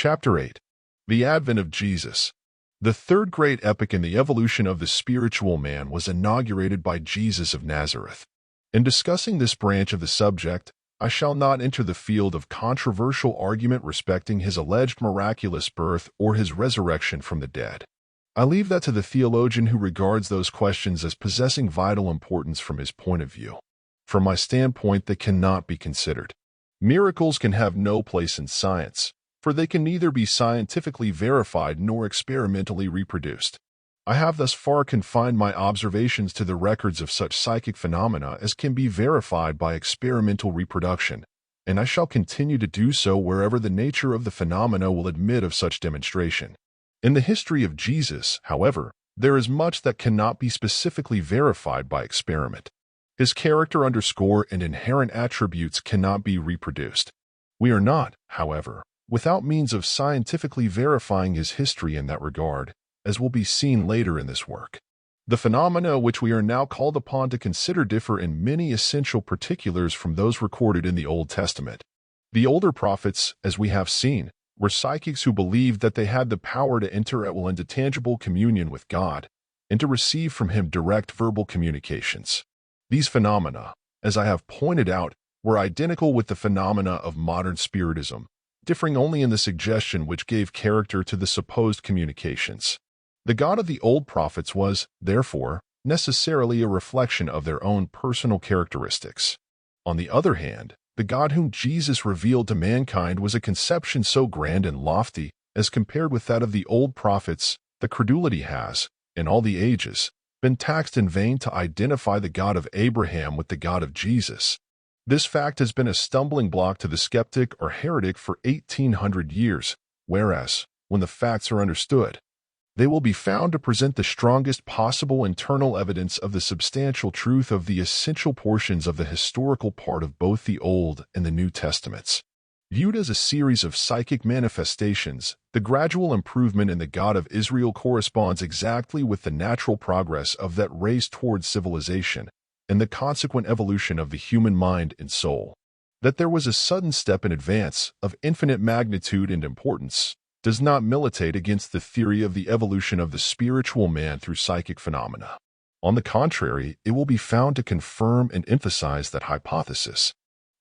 Chapter 8. The Advent of Jesus. The third great epoch in the evolution of the spiritual man was inaugurated by Jesus of Nazareth. In discussing this branch of the subject, I shall not enter the field of controversial argument respecting his alleged miraculous birth or his resurrection from the dead. I leave that to the theologian who regards those questions as possessing vital importance from his point of view. From my standpoint, they cannot be considered. Miracles can have no place in science, for they can neither be scientifically verified nor experimentally reproduced. I have thus far confined my observations to the records of such psychic phenomena as can be verified by experimental reproduction, and I shall continue to do so wherever the nature of the phenomena will admit of such demonstration. In the history of Jesus, however, there is much that cannot be specifically verified by experiment. His character and inherent attributes cannot be reproduced. We are not, however, without means of scientifically verifying his history in that regard, as will be seen later in this work. The phenomena which we are now called upon to consider differ in many essential particulars from those recorded in the Old Testament. The older prophets, as we have seen, were psychics who believed that they had the power to enter at will into tangible communion with God and to receive from Him direct verbal communications. These phenomena, as I have pointed out, were identical with the phenomena of modern spiritism, differing only in the suggestion which gave character to the supposed communications. The God of the old prophets was, therefore, necessarily a reflection of their own personal characteristics. On the other hand, the God whom Jesus revealed to mankind was a conception so grand and lofty as compared with that of the old prophets, that credulity has, in all the ages, been taxed in vain to identify the God of Abraham with the God of Jesus. This fact has been a stumbling block to the skeptic or heretic for 1800 years, whereas, when the facts are understood, they will be found to present the strongest possible internal evidence of the substantial truth of the essential portions of the historical part of both the Old and the New Testaments. Viewed as a series of psychic manifestations, the gradual improvement in the God of Israel corresponds exactly with the natural progress of that race towards civilization and the consequent evolution of the human mind and soul. That there was a sudden step in advance of infinite magnitude and importance does not militate against the theory of the evolution of the spiritual man through psychic phenomena. On the contrary, it will be found to confirm and emphasize that hypothesis.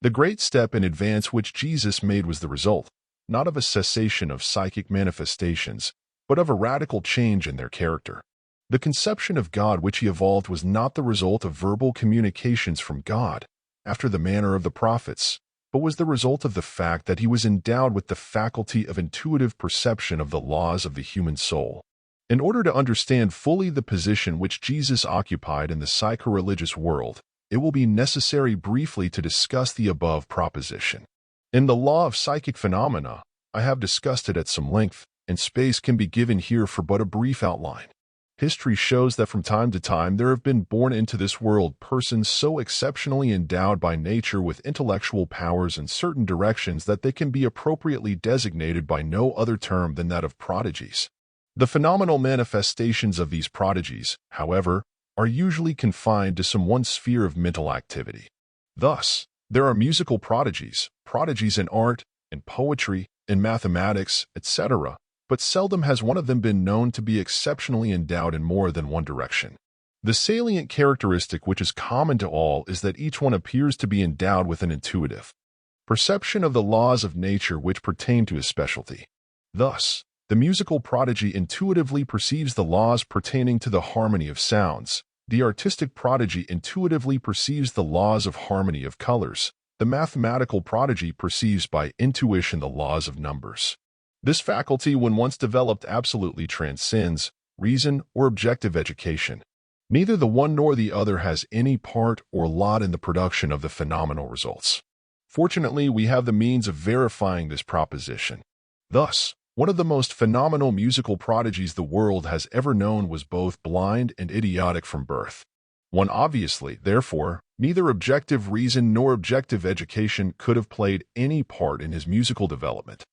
The great step in advance which Jesus made was the result, not of a cessation of psychic manifestations, but of a radical change in their character. The conception of God which he evolved was not the result of verbal communications from God, after the manner of the prophets, but was the result of the fact that he was endowed with the faculty of intuitive perception of the laws of the human soul. In order to understand fully the position which Jesus occupied in the psycho-religious world, it will be necessary briefly to discuss the above proposition. In the law of psychic phenomena, I have discussed it at some length, and space can be given here for but a brief outline. History shows that from time to time there have been born into this world persons so exceptionally endowed by nature with intellectual powers in certain directions that they can be appropriately designated by no other term than that of prodigies. The phenomenal manifestations of these prodigies, however, are usually confined to some one sphere of mental activity. Thus, there are musical prodigies, prodigies in art, in poetry, in mathematics, etc., but seldom has one of them been known to be exceptionally endowed in more than one direction. The salient characteristic which is common to all is that each one appears to be endowed with an intuitive perception of the laws of nature which pertain to his specialty. Thus, the musical prodigy intuitively perceives the laws pertaining to the harmony of sounds, the artistic prodigy intuitively perceives the laws of harmony of colors, the mathematical prodigy perceives by intuition the laws of numbers. This faculty, when once developed, absolutely transcends reason or objective education. Neither the one nor the other has any part or lot in the production of the phenomenal results. Fortunately, we have the means of verifying this proposition. Thus, one of the most phenomenal musical prodigies the world has ever known was both blind and idiotic from birth. One obviously, therefore, neither objective reason nor objective education could have played any part in his musical development.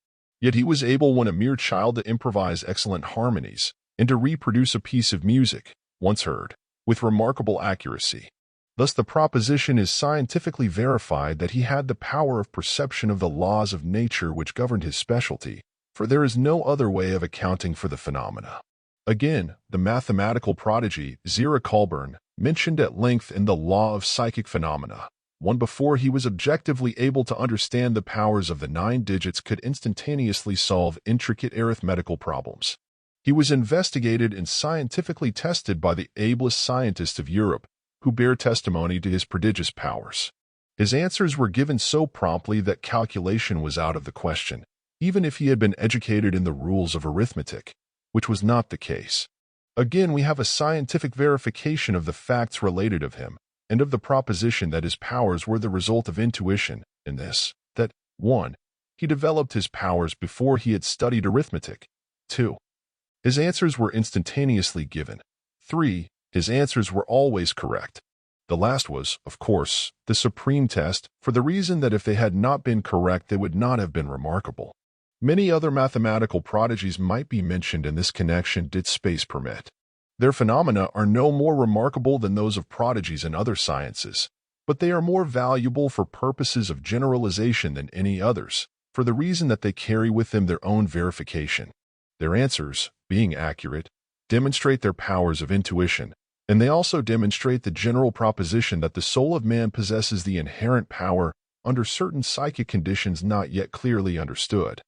Yet he was able when a mere child to improvise excellent harmonies and to reproduce a piece of music, once heard, with remarkable accuracy. Thus the proposition is scientifically verified that he had the power of perception of the laws of nature which governed his specialty, for there is no other way of accounting for the phenomena. Again, the mathematical prodigy Zira Colburn mentioned at length in The Law of Psychic Phenomena, one before he was objectively able to understand the powers of the 9 digits could instantaneously solve intricate arithmetical problems. He was investigated and scientifically tested by the ablest scientists of Europe, who bear testimony to his prodigious powers. His answers were given so promptly that calculation was out of the question, even if he had been educated in the rules of arithmetic, which was not the case. Again, we have a scientific verification of the facts related of him, and of the proposition that his powers were the result of intuition, in this, that 1. He developed his powers before he had studied arithmetic. 2. His answers were instantaneously given. 3. His answers were always correct. The last was, of course, the supreme test, for the reason that if they had not been correct, they would not have been remarkable. Many other mathematical prodigies might be mentioned in this connection did space permit. Their phenomena are no more remarkable than those of prodigies in other sciences, but they are more valuable for purposes of generalization than any others, for the reason that they carry with them their own verification. Their answers, being accurate, demonstrate their powers of intuition, and they also demonstrate the general proposition that the soul of man possesses the inherent power, under certain psychic conditions not yet clearly understood,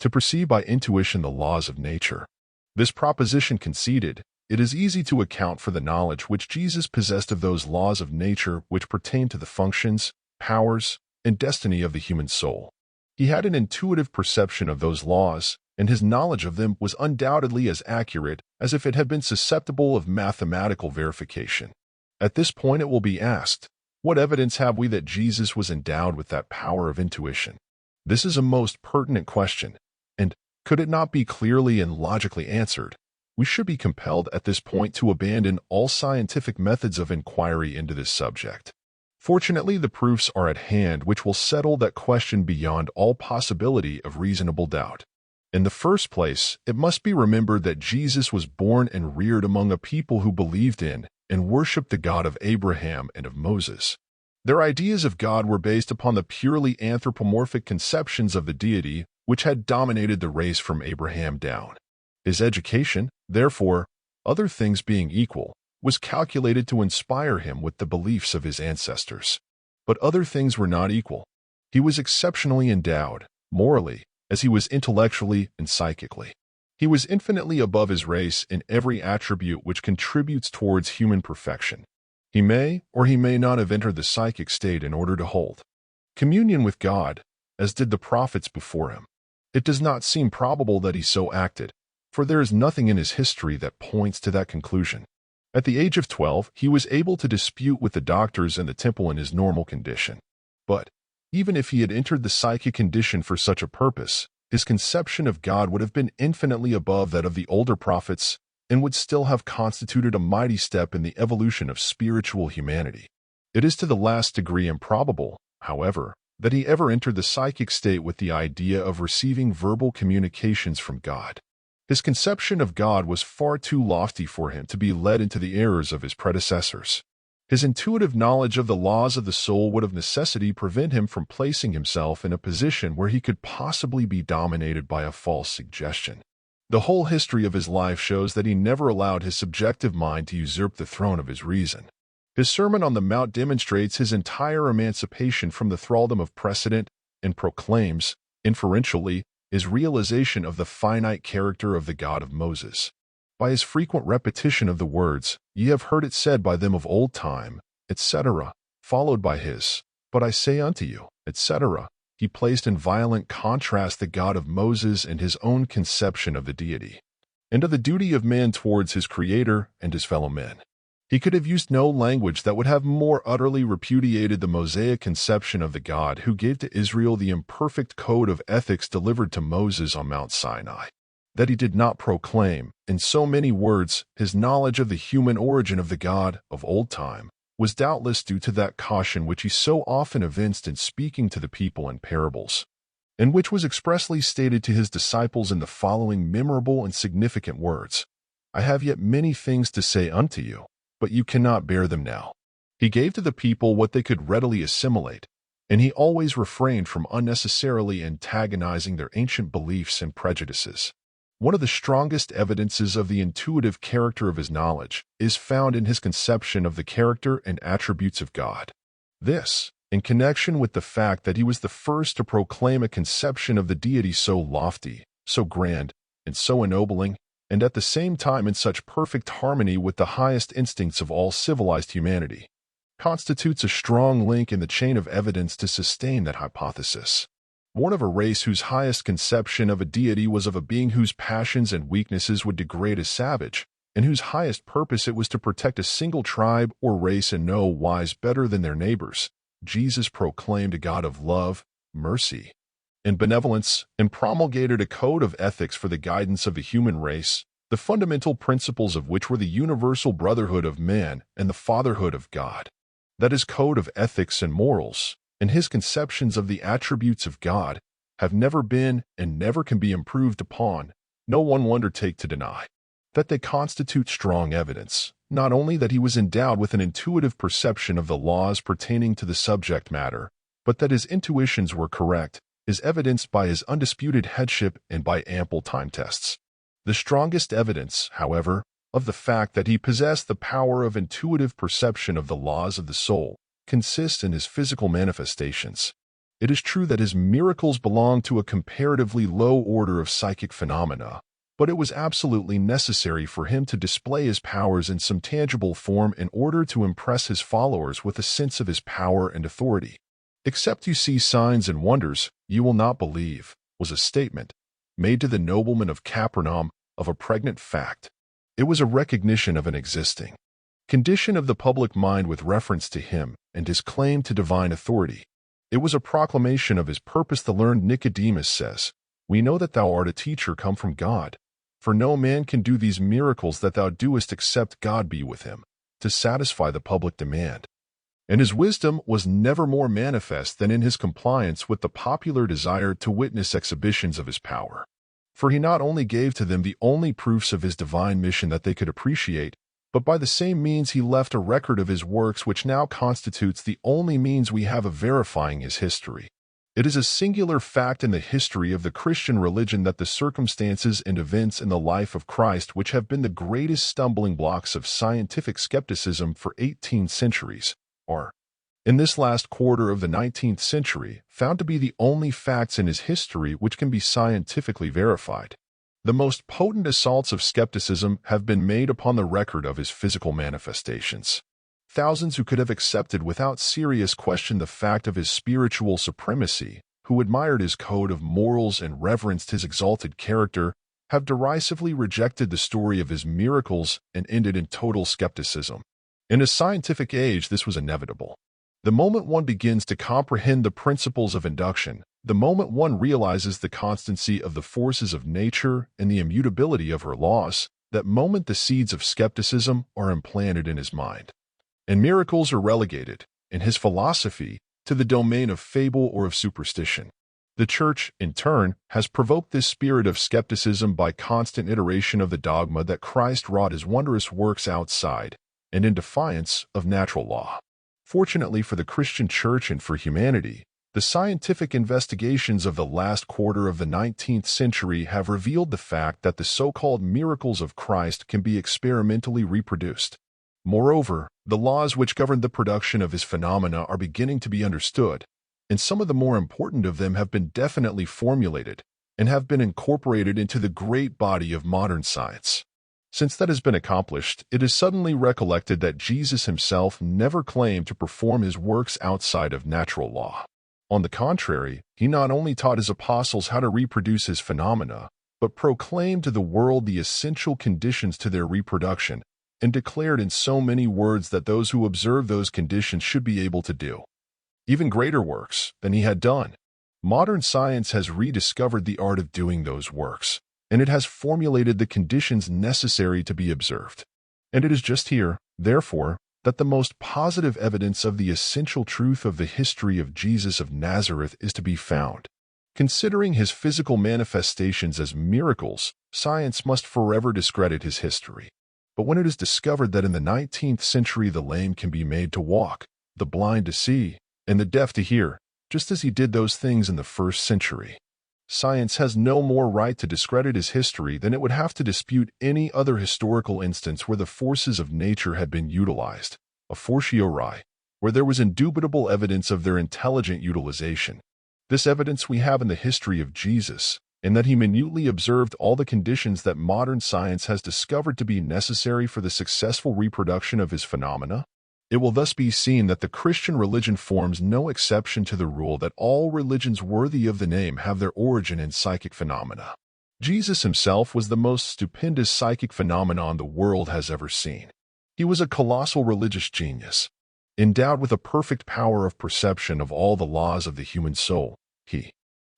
to perceive by intuition the laws of nature. This proposition conceded, it is easy to account for the knowledge which Jesus possessed of those laws of nature which pertain to the functions, powers, and destiny of the human soul. He had an intuitive perception of those laws, and his knowledge of them was undoubtedly as accurate as if it had been susceptible of mathematical verification. At this point it will be asked, what evidence have we that Jesus was endowed with that power of intuition? This is a most pertinent question, and, could it not be clearly and logically answered, we should be compelled at this point to abandon all scientific methods of inquiry into this subject. Fortunately, the proofs are at hand which will settle that question beyond all possibility of reasonable doubt. In the first place, it must be remembered that Jesus was born and reared among a people who believed in and worshipped the God of Abraham and of Moses. Their ideas of God were based upon the purely anthropomorphic conceptions of the deity which had dominated the race from Abraham down. His education, therefore, other things being equal, was calculated to inspire him with the beliefs of his ancestors. But other things were not equal. He was exceptionally endowed, morally, as he was intellectually and psychically. He was infinitely above his race in every attribute which contributes towards human perfection. He may or he may not have entered the psychic state in order to hold communion with God, as did the prophets before him. It does not seem probable that he so acted, for there is nothing in his history that points to that conclusion. At the age of 12, he was able to dispute with the doctors in the temple in his normal condition. But, even if he had entered the psychic condition for such a purpose, his conception of God would have been infinitely above that of the older prophets and would still have constituted a mighty step in the evolution of spiritual humanity. It is to the last degree improbable, however, that he ever entered the psychic state with the idea of receiving verbal communications from God. His conception of God was far too lofty for him to be led into the errors of his predecessors. His intuitive knowledge of the laws of the soul would of necessity prevent him from placing himself in a position where he could possibly be dominated by a false suggestion. The whole history of his life shows that he never allowed his subjective mind to usurp the throne of his reason. His Sermon on the Mount demonstrates his entire emancipation from the thraldom of precedent and proclaims, inferentially, his realization of the finite character of the God of Moses. By his frequent repetition of the words, "Ye have heard it said by them of old time," etc., followed by his, "But I say unto you," etc., he placed in violent contrast the God of Moses and his own conception of the deity, and of the duty of man towards his Creator and his fellow men. He could have used no language that would have more utterly repudiated the Mosaic conception of the God who gave to Israel the imperfect code of ethics delivered to Moses on Mount Sinai. That he did not proclaim, in so many words, his knowledge of the human origin of the God of old time was doubtless due to that caution which he so often evinced in speaking to the people in parables, and which was expressly stated to his disciples in the following memorable and significant words: "I have yet many things to say unto you, but you cannot bear them now." He gave to the people what they could readily assimilate, and he always refrained from unnecessarily antagonizing their ancient beliefs and prejudices. One of the strongest evidences of the intuitive character of his knowledge is found in his conception of the character and attributes of God. This, in connection with the fact that he was the first to proclaim a conception of the deity so lofty, so grand, and so ennobling, and at the same time in such perfect harmony with the highest instincts of all civilized humanity, constitutes a strong link in the chain of evidence to sustain that hypothesis. Born of a race whose highest conception of a deity was of a being whose passions and weaknesses would degrade a savage, and whose highest purpose it was to protect a single tribe or race in no wise better than their neighbors, Jesus proclaimed a God of love, mercy, and benevolence, and promulgated a code of ethics for the guidance of the human race, the fundamental principles of which were the universal brotherhood of man and the fatherhood of God. That his code of ethics and morals, and his conceptions of the attributes of God, have never been and never can be improved upon, no one will undertake to deny. That they constitute strong evidence, not only that he was endowed with an intuitive perception of the laws pertaining to the subject matter, but that his intuitions were correct, is evidenced by his undisputed headship and by ample time tests. The strongest evidence, however, of the fact that he possessed the power of intuitive perception of the laws of the soul consists in his physical manifestations. It is true that his miracles belong to a comparatively low order of psychic phenomena, but it was absolutely necessary for him to display his powers in some tangible form in order to impress his followers with a sense of his power and authority. "Except you see signs and wonders, you will not believe," was a statement made to the nobleman of Capernaum of a pregnant fact. It was a recognition of an existing condition of the public mind with reference to him and his claim to divine authority. It was a proclamation of his purpose. The learned Nicodemus says, "We know that thou art a teacher come from God, for no man can do these miracles that thou doest except God be with him," to satisfy the public demand. And his wisdom was never more manifest than in his compliance with the popular desire to witness exhibitions of his power. For he not only gave to them the only proofs of his divine mission that they could appreciate, but by the same means he left a record of his works which now constitutes the only means we have of verifying his history. It is a singular fact in the history of the Christian religion that the circumstances and events in the life of Christ which have been the greatest stumbling blocks of scientific skepticism for 18 centuries are, in this last quarter of the 19th century, found to be the only facts in his history which can be scientifically verified. The most potent assaults of skepticism have been made upon the record of his physical manifestations. Thousands who could have accepted without serious question the fact of his spiritual supremacy, who admired his code of morals and reverenced his exalted character, have derisively rejected the story of his miracles and ended in total skepticism. In a scientific age, this was inevitable. The moment one begins to comprehend the principles of induction, the moment one realizes the constancy of the forces of nature and the immutability of her laws, that moment the seeds of skepticism are implanted in his mind. And miracles are relegated, in his philosophy, to the domain of fable or of superstition. The Church, in turn, has provoked this spirit of skepticism by constant iteration of the dogma that Christ wrought his wondrous works outside and in defiance of natural law. Fortunately for the Christian Church and for humanity, the scientific investigations of the last quarter of the 19th century have revealed the fact that the so-called miracles of Christ can be experimentally reproduced. Moreover, the laws which govern the production of his phenomena are beginning to be understood, and some of the more important of them have been definitely formulated and have been incorporated into the great body of modern science. Since that has been accomplished, it is suddenly recollected that Jesus himself never claimed to perform his works outside of natural law. On the contrary, he not only taught his apostles how to reproduce his phenomena, but proclaimed to the world the essential conditions to their reproduction, and declared in so many words that those who observe those conditions should be able to do even greater works than he had done. Modern science has rediscovered the art of doing those works, and it has formulated the conditions necessary to be observed. And it is just here, therefore, that the most positive evidence of the essential truth of the history of Jesus of Nazareth is to be found. Considering his physical manifestations as miracles, science must forever discredit his history. But when it is discovered that in the 19th century the lame can be made to walk, the blind to see, and the deaf to hear, just as he did those things in the 1st century. Science has no more right to discredit his history than it would have to dispute any other historical instance where the forces of nature had been utilized, a fortiori, where there was indubitable evidence of their intelligent utilization. This evidence we have in the history of Jesus, in that he minutely observed all the conditions that modern science has discovered to be necessary for the successful reproduction of his phenomena. It will thus be seen that the Christian religion forms no exception to the rule that all religions worthy of the name have their origin in psychic phenomena. Jesus himself was the most stupendous psychic phenomenon the world has ever seen. He was a colossal religious genius. Endowed with a perfect power of perception of all the laws of the human soul, he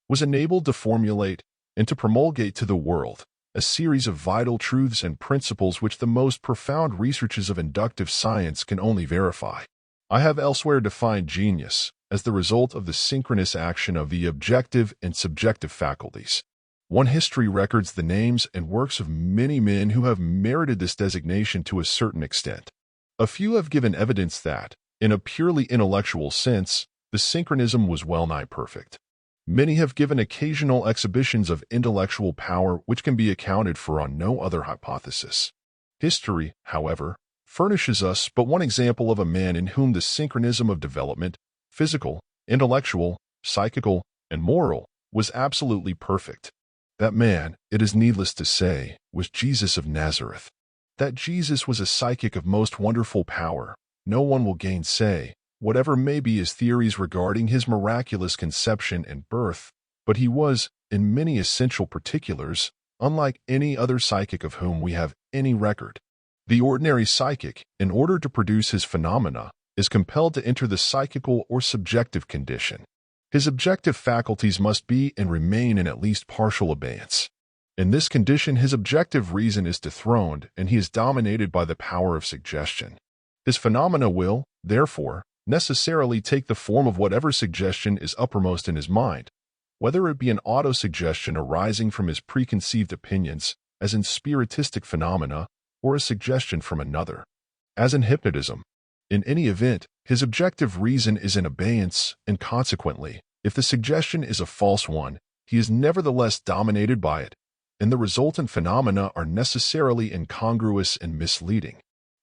was enabled to formulate and to promulgate to the world a series of vital truths and principles which the most profound researches of inductive science can only verify. I have elsewhere defined genius as the result of the synchronous action of the objective and subjective faculties. One history records the names and works of many men who have merited this designation to a certain extent. A few have given evidence that, in a purely intellectual sense, the synchronism was well-nigh perfect. Many have given occasional exhibitions of intellectual power which can be accounted for on no other hypothesis. History, however, furnishes us but one example of a man in whom the synchronism of development, physical, intellectual, psychical, and moral, was absolutely perfect. That man, it is needless to say, was Jesus of Nazareth. That Jesus was a psychic of most wonderful power, no one will gainsay, whatever may be his theories regarding his miraculous conception and birth, but he was, in many essential particulars, unlike any other psychic of whom we have any record. The ordinary psychic, in order to produce his phenomena, is compelled to enter the psychical or subjective condition. His objective faculties must be and remain in at least partial abeyance. In this condition, his objective reason is dethroned, and he is dominated by the power of suggestion. His phenomena will, therefore, necessarily take the form of whatever suggestion is uppermost in his mind, whether it be an autosuggestion arising from his preconceived opinions, as in spiritistic phenomena, or a suggestion from another, as in hypnotism. In any event, his objective reason is in abeyance, and consequently, if the suggestion is a false one, he is nevertheless dominated by it, and the resultant phenomena are necessarily incongruous and misleading.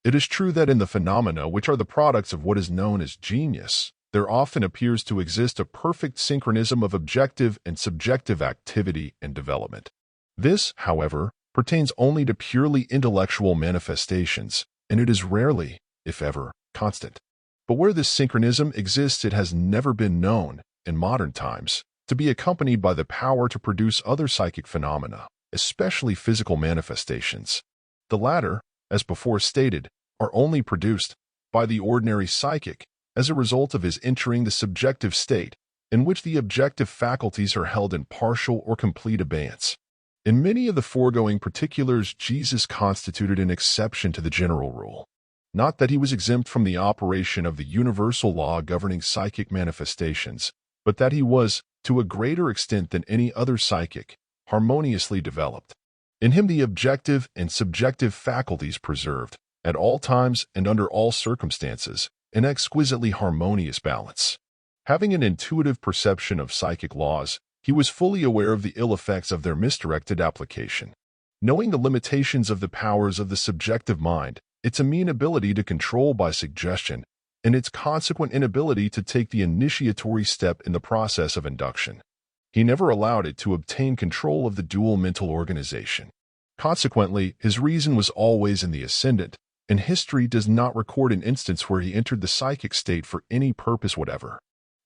It is true that in the phenomena which are the products of what is known as genius, there often appears to exist a perfect synchronism of objective and subjective activity and development. This, however, pertains only to purely intellectual manifestations, and it is rarely, if ever, constant. But where this synchronism exists, it has never been known, in modern times, to be accompanied by the power to produce other psychic phenomena, especially physical manifestations. The latter, as before stated, are only produced by the ordinary psychic as a result of his entering the subjective state, in which the objective faculties are held in partial or complete abeyance. In many of the foregoing particulars, Jesus constituted an exception to the general rule. Not that he was exempt from the operation of the universal law governing psychic manifestations, but that he was, to a greater extent than any other psychic, harmoniously developed. In him the objective and subjective faculties preserved, at all times and under all circumstances, an exquisitely harmonious balance. Having an intuitive perception of psychic laws, he was fully aware of the ill effects of their misdirected application. Knowing the limitations of the powers of the subjective mind, its amenability to control by suggestion, and its consequent inability to take the initiatory step in the process of induction, he never allowed it to obtain control of the dual mental organization. Consequently, his reason was always in the ascendant, and history does not record an instance where he entered the psychic state for any purpose whatever.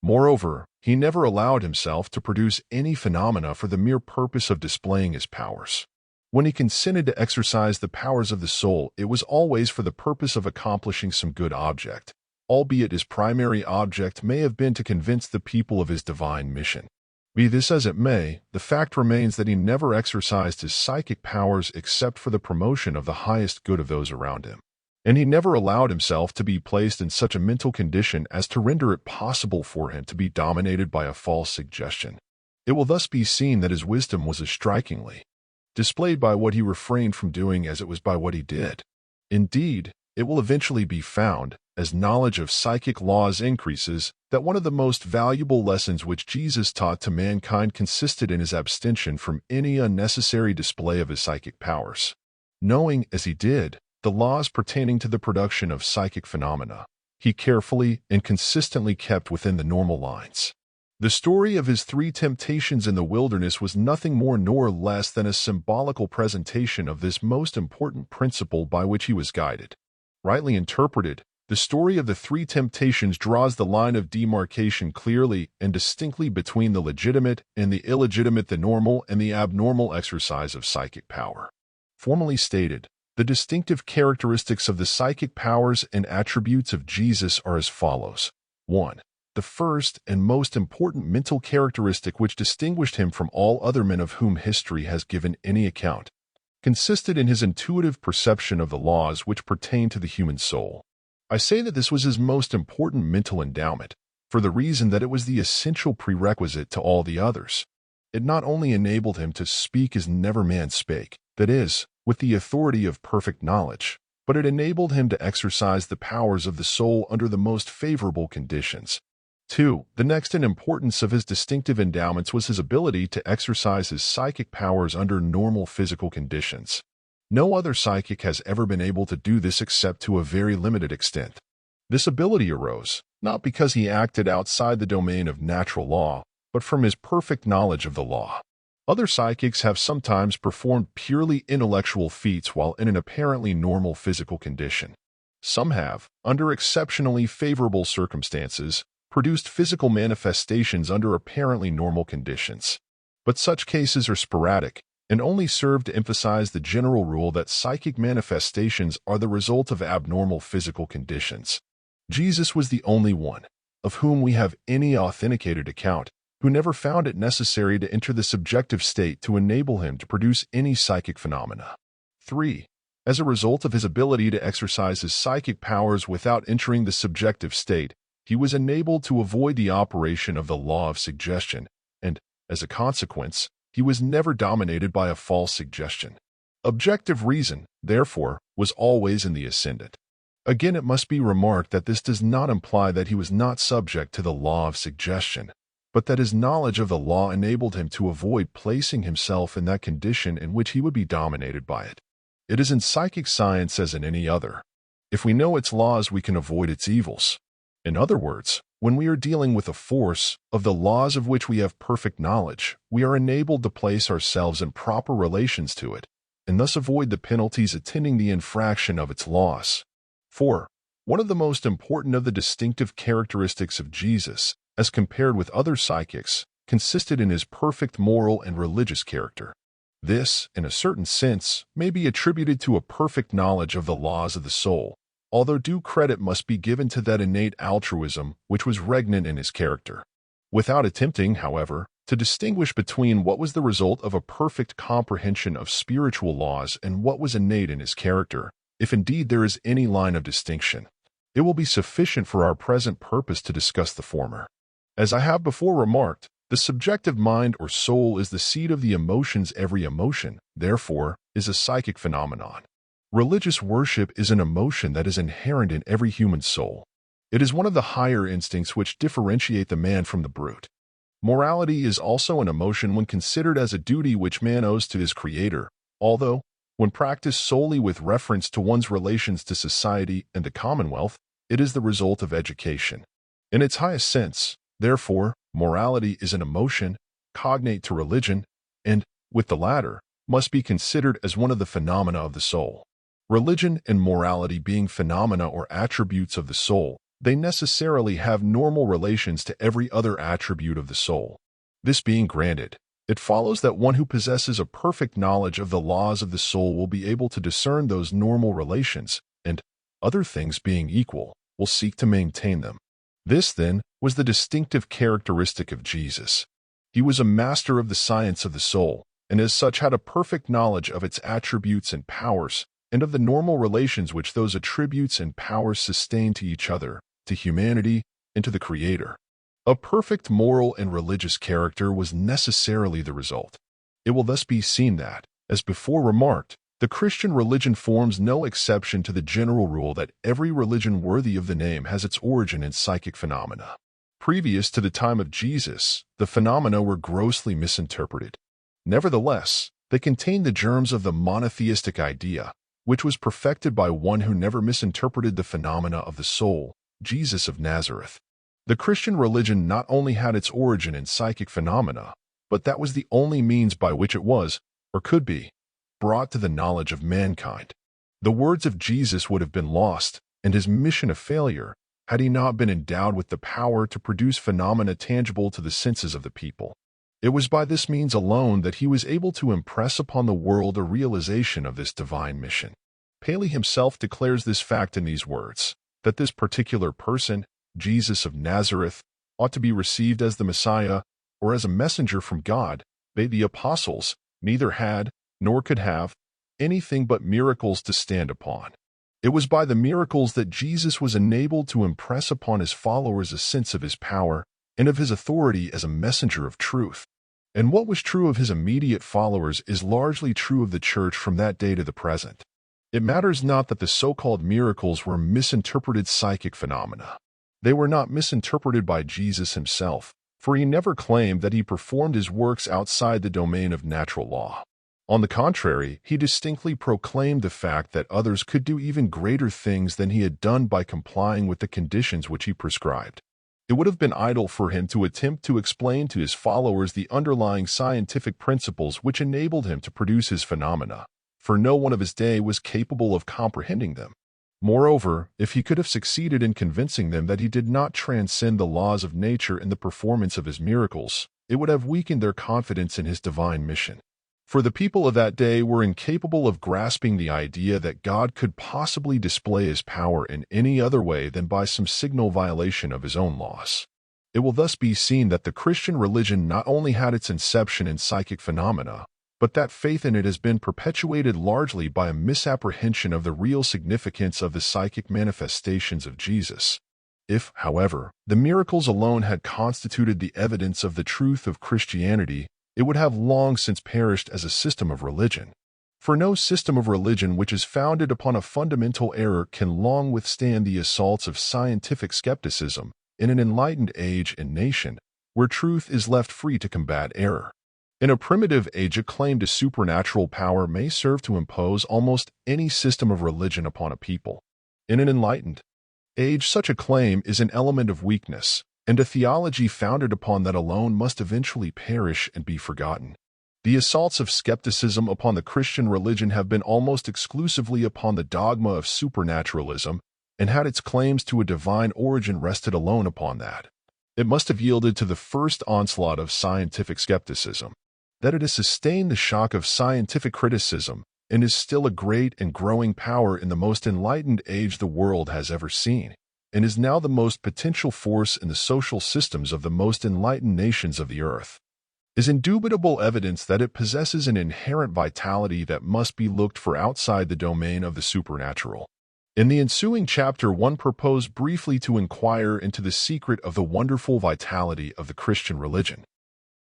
Moreover, he never allowed himself to produce any phenomena for the mere purpose of displaying his powers. When he consented to exercise the powers of the soul, it was always for the purpose of accomplishing some good object, albeit his primary object may have been to convince the people of his divine mission. Be this as it may, the fact remains that he never exercised his psychic powers except for the promotion of the highest good of those around him. And he never allowed himself to be placed in such a mental condition as to render it possible for him to be dominated by a false suggestion. It will thus be seen that his wisdom was as strikingly displayed by what he refrained from doing as it was by what he did. Indeed, it will eventually be found, as knowledge of psychic laws increases, that one of the most valuable lessons which Jesus taught to mankind consisted in his abstention from any unnecessary display of his psychic powers. Knowing, as he did, the laws pertaining to the production of psychic phenomena, he carefully and consistently kept within the normal lines. The story of his 3 temptations in the wilderness was nothing more nor less than a symbolical presentation of this most important principle by which he was guided. Rightly interpreted, the story of the 3 temptations draws the line of demarcation clearly and distinctly between the legitimate and the illegitimate, the normal and the abnormal exercise of psychic power. Formally stated, the distinctive characteristics of the psychic powers and attributes of Jesus are as follows. 1. The first and most important mental characteristic which distinguished him from all other men of whom history has given any account consisted in his intuitive perception of the laws which pertain to the human soul. I say that this was his most important mental endowment, for the reason that it was the essential prerequisite to all the others. It not only enabled him to speak as never man spake, that is, with the authority of perfect knowledge, but it enabled him to exercise the powers of the soul under the most favorable conditions. 2. The next in importance of his distinctive endowments was his ability to exercise his psychic powers under normal physical conditions. No other psychic has ever been able to do this except to a very limited extent. This ability arose, not because he acted outside the domain of natural law, but from his perfect knowledge of the law. Other psychics have sometimes performed purely intellectual feats while in an apparently normal physical condition. Some have, under exceptionally favorable circumstances, produced physical manifestations under apparently normal conditions. But such cases are sporadic and only serve to emphasize the general rule that psychic manifestations are the result of abnormal physical conditions. Jesus was the only one, of whom we have any authenticated account, who never found it necessary to enter the subjective state to enable him to produce any psychic phenomena. 3. As a result of his ability to exercise his psychic powers without entering the subjective state, he was enabled to avoid the operation of the law of suggestion, and, as a consequence, he was never dominated by a false suggestion. Objective reason, therefore, was always in the ascendant. Again, it must be remarked that this does not imply that he was not subject to the law of suggestion, but that his knowledge of the law enabled him to avoid placing himself in that condition in which he would be dominated by it. It is in psychic science as in any other. If we know its laws, we can avoid its evils. In other words, when we are dealing with a force, of the laws of which we have perfect knowledge, we are enabled to place ourselves in proper relations to it, and thus avoid the penalties attending the infraction of its laws. 4. One of the most important of the distinctive characteristics of Jesus, as compared with other psychics, consisted in his perfect moral and religious character. This, in a certain sense, may be attributed to a perfect knowledge of the laws of the soul, although due credit must be given to that innate altruism which was regnant in his character. Without attempting, however, to distinguish between what was the result of a perfect comprehension of spiritual laws and what was innate in his character, if indeed there is any line of distinction, it will be sufficient for our present purpose to discuss the former. As I have before remarked, the subjective mind or soul is the seat of the emotions. Every emotion, therefore, is a psychic phenomenon. Religious worship is an emotion that is inherent in every human soul. It is one of the higher instincts which differentiate the man from the brute. Morality is also an emotion when considered as a duty which man owes to his Creator, although, when practiced solely with reference to one's relations to society and the commonwealth, it is the result of education. In its highest sense, therefore, morality is an emotion, cognate to religion, and, with the latter, must be considered as one of the phenomena of the soul. Religion and morality being phenomena or attributes of the soul, they necessarily have normal relations to every other attribute of the soul. This being granted, it follows that one who possesses a perfect knowledge of the laws of the soul will be able to discern those normal relations, and, other things being equal, will seek to maintain them. This, then, was the distinctive characteristic of Jesus. He was a master of the science of the soul, and as such had a perfect knowledge of its attributes and powers, and of the normal relations which those attributes and powers sustain to each other, to humanity, and to the Creator. A perfect moral and religious character was necessarily the result. It will thus be seen that, as before remarked, The Christian religion forms no exception to the general rule that every religion worthy of the name has its origin in psychic phenomena. Previous to the time of Jesus, the phenomena were grossly misinterpreted. Nevertheless, they contained the germs of the monotheistic idea, which was perfected by one who never misinterpreted the phenomena of the soul, Jesus of Nazareth. The Christian religion not only had its origin in psychic phenomena, but that was the only means by which it was, or could be, brought to the knowledge of mankind. The words of Jesus would have been lost, and his mission a failure, had he not been endowed with the power to produce phenomena tangible to the senses of the people. It was by this means alone that he was able to impress upon the world a realization of this divine mission. Paley himself declares this fact in these words, that this particular person, Jesus of Nazareth, ought to be received as the Messiah, or as a messenger from God. They, the apostles, neither had, nor could have, anything but miracles to stand upon. It was by the miracles that Jesus was enabled to impress upon his followers a sense of his power and of his authority as a messenger of truth. And what was true of his immediate followers is largely true of the church from that day to the present. It matters not that the so-called miracles were misinterpreted psychic phenomena. They were not misinterpreted by Jesus himself, for he never claimed that he performed his works outside the domain of natural law. On the contrary, he distinctly proclaimed the fact that others could do even greater things than he had done by complying with the conditions which he prescribed. It would have been idle for him to attempt to explain to his followers the underlying scientific principles which enabled him to produce his phenomena, for no one of his day was capable of comprehending them. Moreover, if he could have succeeded in convincing them that he did not transcend the laws of nature in the performance of his miracles, it would have weakened their confidence in his divine mission. For the people of that day were incapable of grasping the idea that God could possibly display his power in any other way than by some signal violation of his own laws. It will thus be seen that the Christian religion not only had its inception in psychic phenomena, but that faith in it has been perpetuated largely by a misapprehension of the real significance of the psychic manifestations of Jesus. If, however, the miracles alone had constituted the evidence of the truth of Christianity, it would have long since perished as a system of religion. For no system of religion which is founded upon a fundamental error can long withstand the assaults of scientific skepticism in an enlightened age and nation, where truth is left free to combat error. In a primitive age, a claim to supernatural power may serve to impose almost any system of religion upon a people. In an enlightened age, such a claim is an element of weakness, and a theology founded upon that alone must eventually perish and be forgotten. The assaults of skepticism upon the Christian religion have been almost exclusively upon the dogma of supernaturalism, and had its claims to a divine origin rested alone upon that, it must have yielded to the first onslaught of scientific skepticism. That it has sustained the shock of scientific criticism, and is still a great and growing power in the most enlightened age the world has ever seen, and is now the most potential force in the social systems of the most enlightened nations of the earth, is indubitable evidence that it possesses an inherent vitality that must be looked for outside the domain of the supernatural. In the ensuing chapter, one propose briefly to inquire into the secret of the wonderful vitality of the Christian religion.